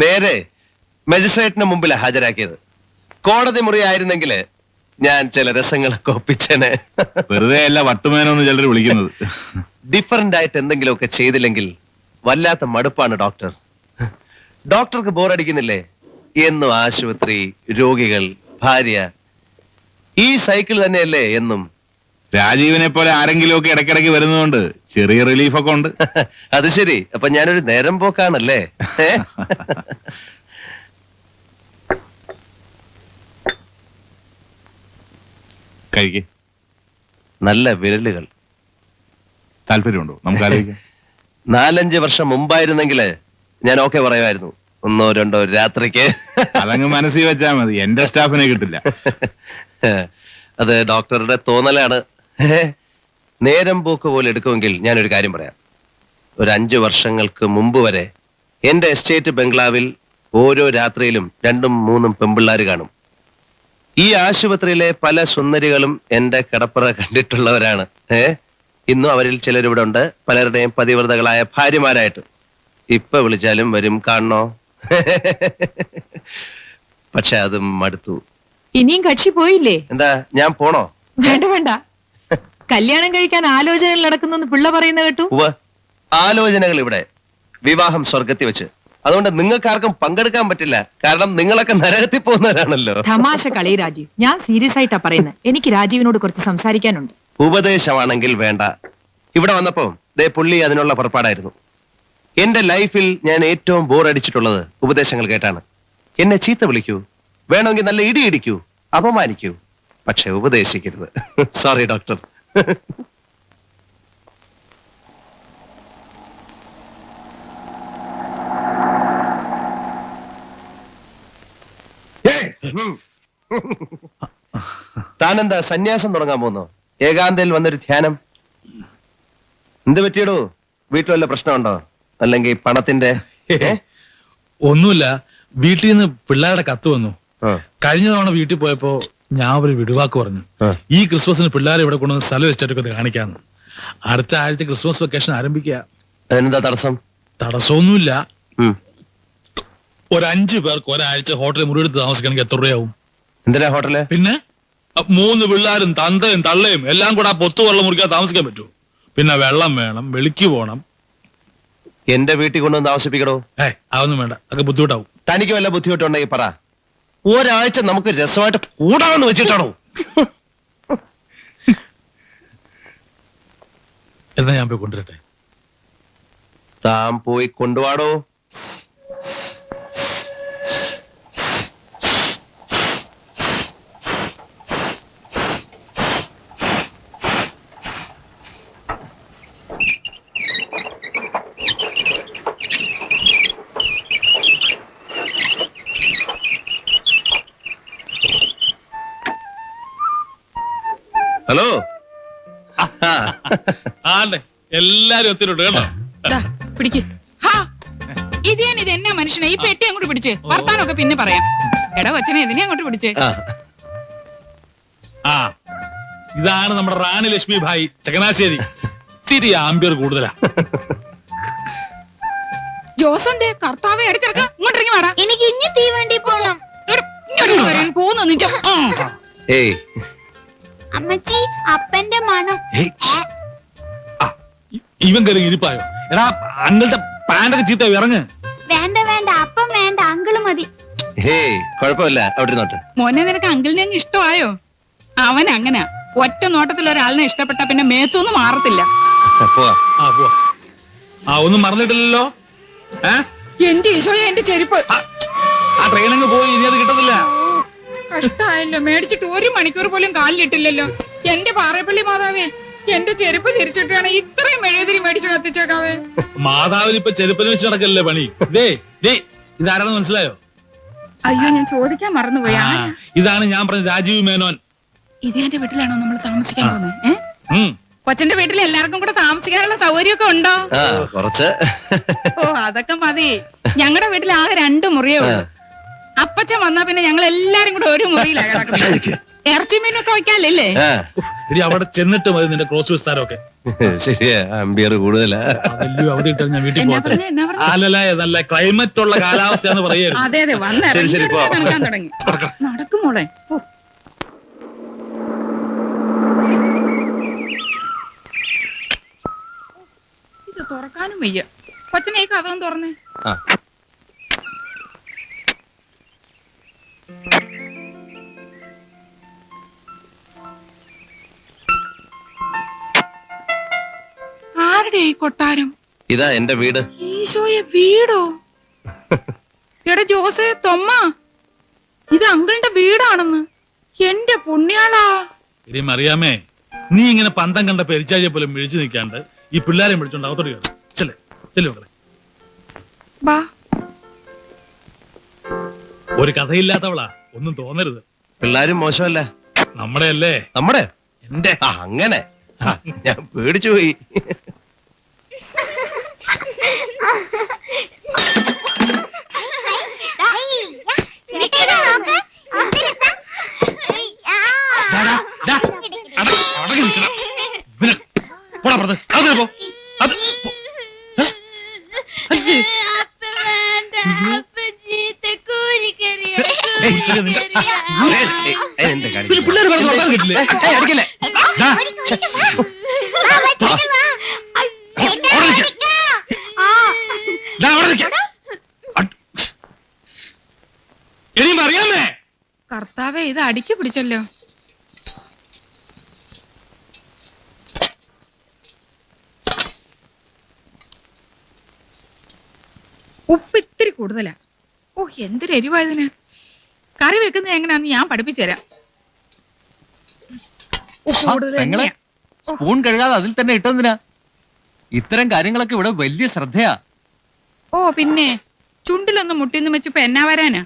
നേരെ മജിസ്ട്രേറ്റിന് മുമ്പിൽ ഹാജരാക്കിയത്. കോടതി മുറി ആയിരുന്നെങ്കിൽ ഞാൻ ചില രസങ്ങളൊക്കെ ഒപ്പിച്ചേനെ. വെറുതെ അല്ല വട്ടുമേനോന്ന് ചിലർ വിളിക്കുന്നത്. ഡിഫറന്റ് ആയിട്ട് എന്തെങ്കിലുമൊക്കെ ചെയ്തില്ലെങ്കിൽ വല്ലാത്ത മടുപ്പാണ് ഡോക്ടർ. ഡോക്ടർക്ക് ബോറടിക്കുന്നില്ലേ? എന്നും ആശുപത്രി, രോഗികൾ, ഭാര്യ, ഈ സൈക്കിൾ തന്നെയല്ലേ എന്നും. രാജീവിനെ പോലെ ആരെങ്കിലും ഒക്കെ ഇടയ്ക്കിടയ്ക്ക് വരുന്നതുകൊണ്ട് ചെറിയ റിലീഫൊക്കെ ഉണ്ട്. അത് ശരി. അപ്പൊ ഞാനൊരു നേരം പോക്കാണല്ലേ? കഴിക്ക്. നല്ല വിരലുകൾ. താല്പര്യമുണ്ടോ? നമുക്ക് ആലോചിക്കാം. 4-5 വർഷം മുമ്പായിരുന്നെങ്കില് ഞാൻ ഓക്കെ പറയുമായിരുന്നു. 1-2 രാത്രിക്ക്. അതങ്ങ് മനസ്സിൽ വെച്ചാൽ മതി. എന്റെ സ്റ്റാഫിനെ കിട്ടില്ല. അത് ഡോക്ടറുടെ തോന്നലാണ്. നേരം പോക്ക് പോലെ എടുക്കുമെങ്കിൽ ഞാനൊരു കാര്യം പറയാം. ഒരു 5 വർഷങ്ങൾക്ക് മുമ്പ് വരെ എന്റെ എസ്റ്റേറ്റ് ബംഗ്ലാവിൽ ഓരോ രാത്രിയിലും 2-3 പെമ്പിള്ളാര് കാണും. ഈ ആശുപത്രിയിലെ പല സുന്ദരികളും എന്റെ കിടപ്പറ കണ്ടിട്ടുള്ളവരാണ്. ഇന്നും അവരിൽ ചിലരിവിടെ ഉണ്ട്, പലരുടെയും പതിവ്രതകളായ ഭാര്യമാരായിട്ട്. ഇപ്പൊ വിളിച്ചാലും വരും, കാണണോ? പക്ഷെ അതും മടുത്തു. ഇനിയും കക്ഷി പോയില്ലേ? എന്താ, ഞാൻ പോണോ? വേണ്ട വേണ്ട, കല്യാണം കഴിക്കാൻ ആലോചനകൾ നടക്കുന്നു പിള്ള പറയുന്ന കേട്ടു. ആലോചനകൾ ഇവിടെ, വിവാഹം സ്വർഗത്തിൽ വെച്ച്. അതുകൊണ്ട് നിങ്ങൾക്ക് ആർക്കും പങ്കെടുക്കാൻ പറ്റില്ല. കാരണം നിങ്ങളൊക്കെ നരകത്തിൽ പോകുന്നവരാണല്ലോ. തമാശ കളി രാജീവ്, ഞാൻ സീരിയസ് ആയിട്ടാ പറയുന്നത്. എനിക്ക് രാജീവിനോട് കുറച്ച് സംസാരിക്കാനുണ്ട്. ഉപദേശമാണെങ്കിൽ വേണ്ട. ഇവിടെ വന്നപ്പോ ദേ പുള്ളി അതിനുള്ള പുറപ്പാടായിരുന്നു. എന്റെ ലൈഫിൽ ഞാൻ ഏറ്റവും ബോറടിച്ചിട്ടുള്ളത് ഉപദേശങ്ങൾ കേട്ടാണ്. എന്നെ ചീത്ത വിളിക്കൂ, വേണമെങ്കിൽ നല്ല ഇടി ഇടിക്കൂ, അപമാനിക്കൂ, പക്ഷെ ഉപദേശിക്കരുത്. Sorry doctor. താനെന്താ സന്യാസം തുടങ്ങാൻ പോന്നോ? ഏകാന്തയിൽ വന്നൊരു ധ്യാനം. എന്ത് പറ്റിയടോ? വീട്ടിൽ വല്ല പ്രശ്നമുണ്ടോ? അല്ലെങ്കിൽ പണത്തിന്റെ? ഒന്നുമില്ല, വീട്ടിൽ നിന്ന് പിള്ളേരുടെ കത്ത് വന്നു. കഴിഞ്ഞ തവണ വീട്ടിൽ പോയപ്പോ ഞാൻ ഒരു വിടുവാക്ക് പറഞ്ഞു. ഈ ക്രിസ്മസിന് പിള്ളേരെ ഇവിടെ കൊണ്ടുവന്ന് സ്ഥലം വെച്ചിട്ടൊക്കെ കാണിക്കാന്ന്. അടുത്ത ആഴ്ച ക്രിസ്മസ് വെക്കേഷൻ ആരംഭിക്കുക. അതിനെന്താ തടസ്സം? തടസ്സമൊന്നുമില്ല. ഒരു 5 പേർക്ക് ഒരാഴ്ച ഹോട്ടലിൽ മുറിയെടുത്ത് താമസിക്കണമെങ്കിൽ എത്ര രൂപയാവും? എന്തിനാ ഹോട്ടല്? പിന്നെ 3 പിള്ളേരും തന്തയും തള്ളയും എല്ലാം കൂടെ ആ പൊത്തു വെള്ളം മുറിക്കാതെ താമസിക്കാൻ പറ്റൂ? പിന്നെ വെള്ളം വേണം, വെളിക്ക് പോണം. എന്റെ വീട്ടിൽ കൊണ്ടുവന്ന് താമസിപ്പിക്കണോ? അതൊന്നും വേണ്ട, അതൊക്കെ ബുദ്ധിമുട്ടാവും. തനിക്ക് വല്ല ബുദ്ധിമുട്ടുണ്ടെങ്കിൽ പറ. ഒരാഴ്ച നമുക്ക് രസമായിട്ട് കൂടാമെന്ന് വെച്ചിട്ടാണോ? എന്നാ ഞാൻ പോയി കൊണ്ടുവരട്ടെ? താൻ പോയി കൊണ്ടുവാടോ. ഹലോ. ആണ്ടെ എല്ലാരും ഒത്തിരിണ്ട് കേട്ടോ. പിടിക്ക്. ഇത് എന്നാ മനുഷ്യനെ ഈ പെട്ടി അങ്ങോട്ട് പിടിച്ച് വർത്താനൊക്കെ പിന്നെ പറയാം. എടാ കൊച്ചനെ ഇതിനെ അങ്ങോട്ട് പിടിച്ച്. ഇതാണ് നമ്മുടെ റാണി ലക്ഷ്മി ഭായി, ചങ്ങനാശ്ശേരി. ഇത്തിരി ആംബിയർ കൂടുതലാ. ജോസന്റെ കർത്താവെ അടിച്ചിറക്ക, ഇങ്ങോട്ടിറങ്ങി വേടാ. എനിക്ക് ഇനി തീവണ്ടി പോണം. ഇങ്ങോട്ട് വരാൻ പോകുന്നു. ഏയ് അമ്മച്ചി, അപ്പന്റെ മണം. ഇവൻ കയറി ഇരിപ്പായോ? എടാ അങ്ങളുടെ പാൻറ്റൊക്കെ ചീത്ത, ഇറങ്ങ്. വേണ്ട വേണ്ട, അപ്പം വേണ്ട, അങ്കിള് മതി. ഹേയ് കുഴപ്പമില്ല, അവിടെ ഇരുന്നോട്ടെ. മോനെ, നിനക്ക് അങ്കിളിനെ അങ്ങ് ഇഷ്ടമായോ? അവൻ അങ്ങനെ ഒറ്റ നോട്ടത്തിൽ ഒരാളിനെ ഇഷ്ടപ്പെട്ട പിന്നെ മേത്തൊന്നും മാറത്തില്ല. ഒന്നും മറന്നിട്ടില്ലല്ലോ. എന്റെ ഈശോയെ, എന്റെ ചെരുപ്പ്. ആ ട്രെയിനങ്ങ് പോയി, ഇനി അത് കിട്ടത്തില്ല. കഷ്ടായല്ലോ, മേടിച്ചിട്ട് 1 മണിക്കൂർ പോലും കാലിലിട്ടില്ലല്ലോ. എന്റെ പാറേപ്പള്ളി മാതാവേ, എന്റെ ചെരുപ്പ് തിരിച്ചിട്ടാണ് ഇത്രയും മെഴുകുതിരി മേടിച്ച് കത്തിച്ചേക്കാവേ. മാതാവിന് ഇപ്പൊ ചെരുപ്പിന് വെച്ച് നടക്കല്ലേ പണി. ഇതാരാണെന്ന് മനസ്സിലായോ? അയ്യോ, ഞാൻ ചോദിക്കാൻ മറന്നുപോയി. ഇതാണ് ഞാൻ പറഞ്ഞ രാജീവ് മേനോൻ. ഇത് എന്റെ വീട്ടിലാണോ നമ്മൾ താമസിക്കാൻ പോകുന്നത്? കൊച്ചന്റെ വീട്ടിൽ എല്ലാവർക്കും കൂടെ താമസിക്കാനുള്ള സൗകര്യമൊക്കെ ഉണ്ടോ? കുറച്ച്. ഓ, അതൊക്കെ മതി. ഞങ്ങളുടെ വീട്ടിൽ ആകെ 2 മുറിയേ ഉള്ളൂ. അപ്പച്ചൻ വന്നാ പിന്നെ ഞങ്ങൾ എല്ലാരും കൂടെ ഒരു മുറിയിലാണ് കിടക്കുന്നത്. ഇറച്ചി മീനൊക്കെ വെക്കാല്ലേ? ആ ഇടി അവിടെ ചെന്നിട്ട് മതി നിന്റെ ക്രോസ് വിസ്താരമൊക്കെ. ശരിയാ, അമ്പിയർ കൂടുതലാ. വലിയ അവധി കിട്ടാൻ ഞാൻ വീട്ടിൽ എന്നാ പോകട്ടെ. പറഞ്ഞ എന്നാ പറഞ്ഞ? അല്ലല്ല, നല്ല ക്ലൈമറ്റ് ഉള്ള കാലാവസ്ഥയാന്ന് പറയായിരുന്നു. അതെ അതെ, ശരി, ശരി, പോ. നടക്കാൻ തുടങ്ങി. നടക്കും മോളെ. ഓ. ഇത് തുറക്കാനും വയ്യ. കൊച്ചനെ ഈ കഥ തുറന്നേ. ആ. ആരുടെ ഈ കൊട്ടാരം? ഇതാ എന്റെ വീട്. ഈശോയെ, വീടോ? എടാ ജോസേ, തൊമ്മ, ഇത് അങ്കിളിന്റെ വീടാണെന്ന്. എന്റെ പുണ്യാളാ. ഇടി മറിയാമേ, നീ ഇങ്ങനെ പന്തം കണ്ട പെരിച്ചാഴിയെ പോലെ മിഴിച്ചു നിൽക്കാണ്ട് ഈ പിള്ളേരെ വിളിച്ചോണ്ട് അകത്തോട്ട് കയറി. ചെല്ലേ ചെല്ലു മക്കളെ. ബാ. ഒരു കഥയില്ലാത്തവളാ, ഒന്നും തോന്നരുത്. പിള്ളേരും മോശമല്ല. നമ്മുടെ അല്ലേ? നമ്മുടെ എന്റെ. ആ അങ്ങനെ. ആ, ഞാൻ പേടിച്ചു പോയി. അടങ്ങി നിൽക്കണം. ഇവനെ പോടാ പുറത്ത്. അത് പോ. അത് പോ. എന്താ കാര്യം? പിന്നെ പിള്ളേര് പറഞ്ഞ് ഉറങ്ങാൻ കിട്ടില്ലേ? അടിക്കല്ലേ? ദാ, ദാ അവിടെ നിൽക്ക. എടി മറിയാമേ, കർത്താവേ, ഇത് അടിക്ക് പിടിച്ചല്ലോ. ഉപ്പ് ഇത്തിരി കൂടുതലാ. ഓ, എന്തൊരു എരിവായതിന്. കറി വെക്കുന്നത് എങ്ങനെയാന്ന് ഞാൻ പഠിപ്പിച്ചു തരാം. ഉപ്പ് കൂടുതൽ തന്നെയാ. സ്പൂൺ കഴുകാതെ അതിൽ തന്നെ ഇട്ടെന്തിനാ? ഇത്തരം കാര്യങ്ങളൊക്കെ ഇവിടെ വലിയ ശ്രദ്ധയാ. ഓ പിന്നെ, ചുണ്ടിലൊന്ന് മുട്ടിന്ന് വെച്ചപ്പോ എന്നാ വരാനാ?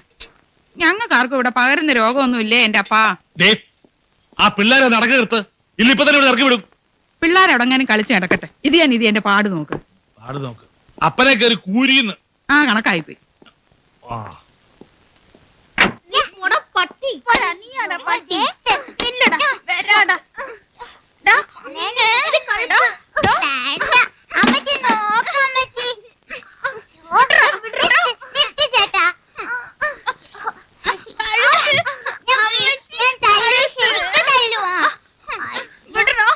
ഞങ്ങൾക്കാർക്കും ഇവിടെ പകരുന്ന രോഗമൊന്നുമില്ലേ എന്റെ അപ്പാ. ദേ, ആ പിള്ളേരെ നടക്ക നിർത്ത്. ഇല്ല ഇപ്പൊ തന്നെ ഇവിടെ ഇറക്കി വിടും. പിള്ളേരടങ്ങാനും കളിച്ച് നടക്കട്ടെ. ഇത് എന്റെ പാട് നോക്ക്. പാട് നോക്ക്. അപ്പനെ കയറി കൂരിന്ന്. ആ കണക്കായിപ്പോയി. ആ, പട്ടി നീയാടാ പട്ടി. ഇല്ലടാ, വരാടാ. ഡാ, വേണ്ട. അമ്മച്ചി നോക്ക് അമ്മച്ചി. നിർത്തി ചേട്ടാ. ഞാൻ തൈര് ശരിക്കും തൈലുവാ. വിടറോ.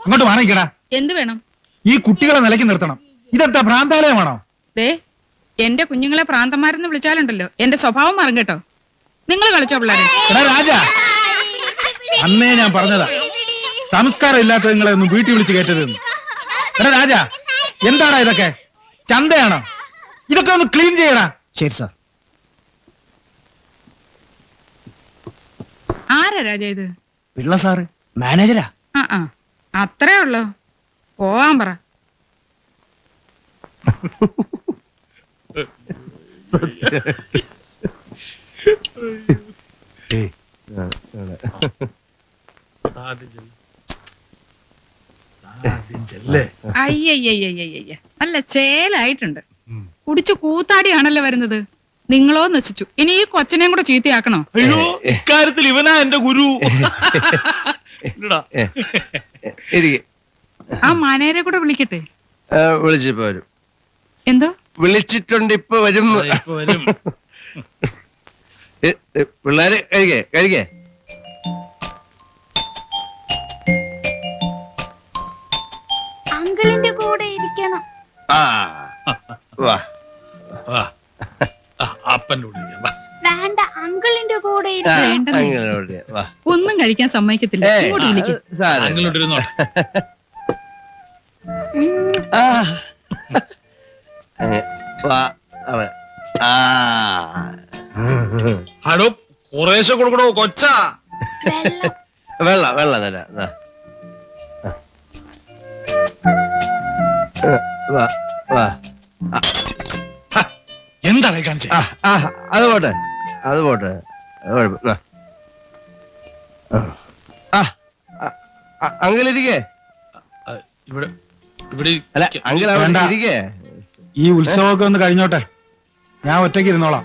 അങ്ങോട്ട് വാങ്ങിക്കടാ. എന്ത് വേണം? ഈ കുട്ടികളെ നിലയ്ക്ക് നിർത്തണം. ഇതെന്താ ഭ്രാന്താലയമാണോ? ദേ, എന്റെ കുഞ്ഞുങ്ങളെ പ്രാന്തന്മാരെന്ന് വിളിച്ചാലുണ്ടല്ലോ എന്റെ സ്വഭാവം മാറും കേട്ടോ. നിങ്ങൾ കളിച്ചോ പിള്ളേരെ. എടാ രാജ, അന്നേ ഞാൻ പറഞ്ഞതാ സംസ്കാരം ഇല്ലാത്ത നിങ്ങളെ ഒന്നും വീട്ടിൽ വിളിച്ച് കയറ്റരുതെന്ന്. എടാ രാജ, എന്താടാ ഇതൊക്കെ? ചന്തയാണോ? ഇതൊക്കെ ഒന്ന് ക്ലീൻ ചെയ്യടാ. ശരി സാർ. ആരാ രാജ ഇത്? പിള്ള സാറ് മാനേജരാ. ആ അത്രേ ഉള്ളോ? പോവാൻ പറ. ആദ്യം ചെല്ല്. ആദ്യം ചെല്ലേ. അയ്യയ്യയ്യയ്യയ്യ, നല്ല ചേലായിട്ടുണ്ട്. കുടിച്ചു കൂത്താടിയാണല്ലോ വരുന്നത്. നിങ്ങളോ നശിച്ചു. ഇനി ഈ കൊച്ചനെയും കൂടെ ചീത്തയാക്കണോ? അയ്യോ, ഇക്കാര്യത്തിൽ ഇവനാ എന്റെ ഗുരു. ഇല്ലടാ. ഇരിക്കെ. ആ മാനേരെ കൂടെ വിളിക്കട്ടെ. വിളിച്ചിപ്പോ വരും. എന്തോ വിളിച്ചിട്ടുണ്ട്, ഇപ്പൊ വരും. ഇപ്പൊ വരും. പിള്ളേര് കഴിക്കേ. അങ്കിളിന്റെ കൂടെ ഇരിക്കണം. ആ വാ. വാ. ആ, അപ്പന്റെ കൂടെ ഇരിക്കാം. വാ. വേണ്ട, അങ്കിളിന്റെ കൂടെ ആ, ഇരിക്കണം. വേണ്ടെന്നേ. അങ്ങനെ വാ. ഒന്നും കഴിക്കാൻ സമ്മതിക്കത്തില്ല. ഏയ്, ഇങ്ങോട്ട് വിളിക്ക്. സാരമില്ല. അങ്ങോട്ട് ഇരുന്നോ. ആ. വാ. അവൻ. ആ. ഹലോ, കുറേശ്ശെ കൊടുക്കണോ കൊച്ചാ? വെള്ളം. വെള്ളം തരാം. ദാ. വാ വാ. എന്താണ് കാണിച്ചേ? അത് പോട്ടെ, അത് പോട്ടെ. അങ്കിളിരിക്കേ. ഇവിടെ ഇവിടെ അല്ല, അങ്കിൾ അവിടെ വേണ്ട. ഇരിക്കേ. ഈ ഉത്സവമൊക്കെ ഒന്ന് കഴിഞ്ഞോട്ടെ, ഞാൻ ഒറ്റയ്ക്ക് ഇരുന്നോളാം.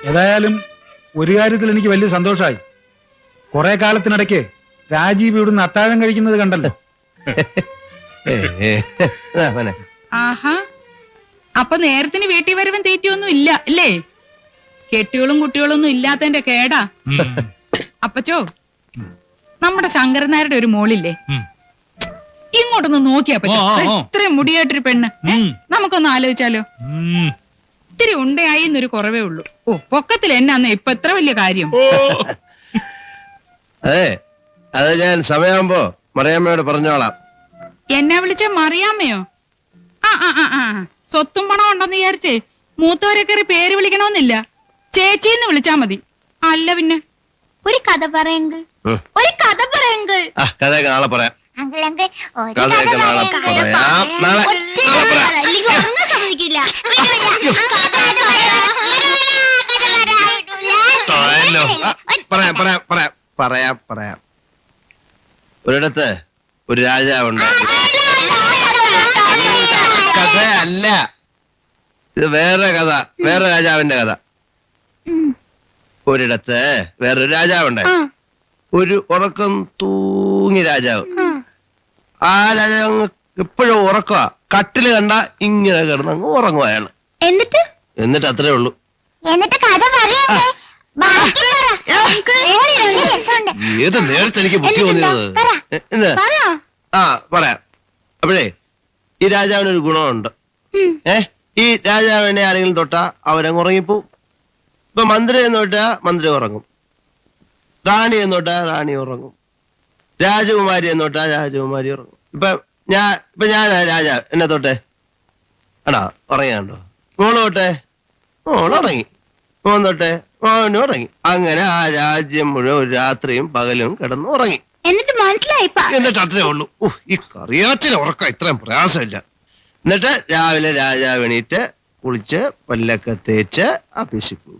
ഏതായാലും ഒരു കാര്യത്തിൽ എനിക്ക് വലിയ സന്തോഷമായി. കുറെ കാലത്തിനിടയ്ക്ക് രാജീവ് ഇവിടുന്ന് അത്താഴം കഴിക്കുന്നത് കണ്ടല്ലോ. ഏ, ഏ, ആ, മോനെ. ആഹാ, അപ്പൊ നേരത്തിന് വീട്ടിൽ വരവൻ തീറ്റയൊന്നും ഇല്ല അല്ലേ? കെട്ടികളും കുട്ടികളൊന്നും ഇല്ലാത്തതിന്റെ കേടാ. ഉം. അപ്പച്ചോ, നമ്മുടെ ശങ്കരനാരുടെ ഒരു മോളില്ലേ, ഉം. ഇങ്ങോട്ടൊന്ന് നോക്കിയാ പറ്റോ? ആ, ആ, ആ. ഇത്രയും മുടിയായിട്ടൊരു പെണ്ണ്. ഉം. നമുക്കൊന്ന് ആലോചിച്ചാലോ? ഉം. ഇത്തിരി ഉണ്ടയായി എന്നൊരു കുറവേ ഉള്ളൂ. ഓ, പൊക്കത്തിൽ എന്നാന്ന് ഇപ്പൊ എത്ര വലിയ കാര്യം. അതെ, അത് ഞാൻ സമയമാകുമ്പോ മറിയാമ്മയോട് പറഞ്ഞോളാം. എന്നെ വിളിച്ച മറിയാമ്മയോ? ആ ആ ആ ആ, സ്വത്തും പണം ഉണ്ടെന്ന് വിചാരിച്ചേ മൂത്തവരെ കയറി പേര് വിളിക്കണമെന്നില്ല, ചേച്ചിന്ന് വിളിച്ചാ മതി. അല്ല പിന്നെ ഒരു കഥ പറയങ്കിൾ, ഉം. ഒരു കഥ പറയങ്കിൾ. ആ കഥയൊക്കെ നാളെ പറയാം. അങ്കിൾ അങ്കിൾ ഒരു കഥയൊക്കെ കഥ നാളെ പറയങ്കിൾ. പറയാം. നാളെ ഒറ്റ കഥ പറ, ഇല്ലെങ്കിൽ ഒന്നും സമ്മതിക്കില്ല. ആയല്ലോ. ആ, പറയാം പറയാം പറയാം പറയാം പറയാം. ഒരിടത്ത് ഒരു രാജാവുണ്ടായിരുന്നു. കഥയല്ല, ഇത് വേറെ കഥ, വേറെ രാജാവിന്റെ കഥ. ഒരിടത്ത് വേറൊരു രാജാവുണ്ടായിരുന്നു. ഒരു ഉറക്കം തൂങ്ങി രാജാവ്. ആ രാജാവ് അങ്ങ് എപ്പോഴും ഉറക്കമാ. കട്ടില് കണ്ട ഇങ്ങനെ കിടന്ന് അങ്ങ് ഉറങ്ങും അയാള്. എന്നിട്ട് അത്രേ ഉള്ളൂ. എന്നിട്ട് കഥ പറയണ്ടേ? ബാക്കി പറ. ഒരു രസമുണ്ട്. ഏത് നേരത്തെ എനിക്ക് ബുദ്ധി തോന്നിയത്? എന്ത്? ആ പറയാം. അപ്പോഴേ ഈ രാജാവിനൊരു ഗുണമുണ്ട്. ഈ രാജാവിനെ ആരെങ്കിലും തൊട്ടാ അവരങ്ങ് ഉറങ്ങിപ്പോവും. ഇപ്പൊ മന്ത്രി എന്ന് തൊട്ടാ മന്ത്രി ഉറങ്ങും, റാണി എന്ന് തൊട്ടാ റാണി ഉറങ്ങും, രാജകുമാരി എന്ന് തൊട്ടാ രാജകുമാരി ഉറങ്ങും. ഇപ്പൊ ഞാൻ രാജാവ്, എന്നെ തൊട്ടെ ആണോ ഉറങ്ങിയാണ്ടോ? മോള് തൊട്ടെ മോള് ഉറങ്ങി, മോൻ തൊട്ടെ മോനും ഉറങ്ങി. അങ്ങനെ ആ രാജ്യം മുഴുവൻ ഒരു രാത്രിയും പകലും കിടന്ന് ഉറങ്ങി. എന്നിട്ട് മനസ്സിലായിപ്പാ. എന്നിട്ട് അത്രേ ഉള്ളൂ. ഈ കറിയാത്തിന് ഉറക്കം ഇത്രയും പ്രയാസമില്ല. എന്നിട്ട് രാവിലെ രാജാവ് എണീറ്റ് കുളിച്ച് പല്ലൊക്കെ തേച്ച് ആഫീസിൽ പോകും.